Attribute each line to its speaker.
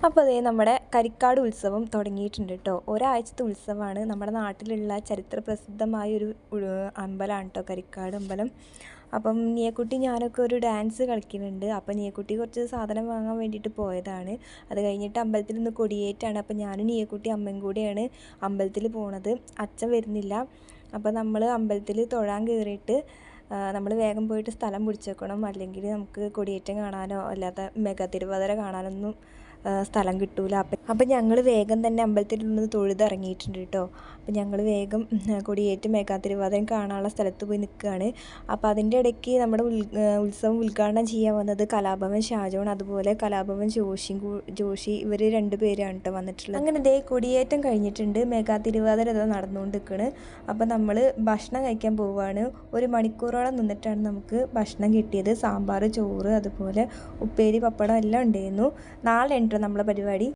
Speaker 1: അപ്പോൾ അതേ നമ്മുടെ കരിക്കാട് ഉത്സവം തുടങ്ങിയിട്ടുണ്ട് കേട്ടോ. ഒരാഴ്ചത്തെ ഉത്സവമാണ്. നമ്മുടെ നാട്ടിലുള്ള ചരിത്ര പ്രസിദ്ധമായൊരു അമ്പലമാണ് കേട്ടോ കരിക്കാട് അമ്പലം. അപ്പം നീയക്കുട്ടി ഞാനൊക്കെ ഒരു ഡാൻസ് കളിക്കുന്നുണ്ട്. അപ്പം നീയക്കുട്ടി കുറച്ച് സാധനം വാങ്ങാൻ വേണ്ടിയിട്ട് പോയതാണ്. അത് കഴിഞ്ഞിട്ട് അമ്പലത്തിൽ നിന്ന് കൊടിയേറ്റാണ്. അപ്പം ഞാനും നീയക്കുട്ടി അമ്മയും കൂടെയാണ് അമ്പലത്തിൽ പോണത്. അച്ഛൻ വരുന്നില്ല. അപ്പോൾ നമ്മൾ അമ്പലത്തിൽ തൊഴാൻ കയറിയിട്ട് നമ്മൾ വേഗം പോയിട്ട് സ്ഥലം പിടിച്ചേക്കണം. അല്ലെങ്കിൽ നമുക്ക് കൊടിയേറ്റം കാണാനോ അല്ലാതെ മെഗാ തിരുവാതിര കാണാനൊന്നും സ്ഥലം കിട്ടൂല. അപ്പം ഞങ്ങൾ വേഗം തന്നെ അമ്പലത്തിൽ നിന്ന് തൊഴുതിറങ്ങിയിട്ടുണ്ട് കേട്ടോ. അപ്പം ഞങ്ങൾ വേഗം കൊടിയേറ്റ് മെഗാ തിരുവാതിര കാണാനുള്ള സ്ഥലത്ത് പോയി നിൽക്കുകയാണ്. അപ്പം അതിൻ്റെ ഇടയ്ക്ക് നമ്മുടെ ഉത്സവം ഉദ്ഘാടനം ചെയ്യാൻ വന്നത് കലാഭവൻ ഷാജോൺ, അതുപോലെ കലാഭവൻ ജോഷി ഇവർ 2 പേരാണ് കേട്ടോ വന്നിട്ടുള്ളത്. അങ്ങനെ ദേ കൊടിയേറ്റം കഴിഞ്ഞിട്ടുണ്ട്. മെഗാ തിരുവാതിര ഇതാ നടന്നുകൊണ്ട് നിൽക്കുകയാണ്. അപ്പം നമ്മൾ ഭക്ഷണം കഴിക്കാൻ പോവുകയാണ്. 1 മണിക്കൂറോളം നിന്നിട്ടാണ് നമുക്ക് ഭക്ഷണം കിട്ടിയത്. സാമ്പാർ, ചോറ്, അതുപോലെ ഉപ്പേരി, പപ്പടം എല്ലാം ഉണ്ടായിരുന്നു. നാളെ ഉണ്ട് നമ്മളെ പരിപാടി.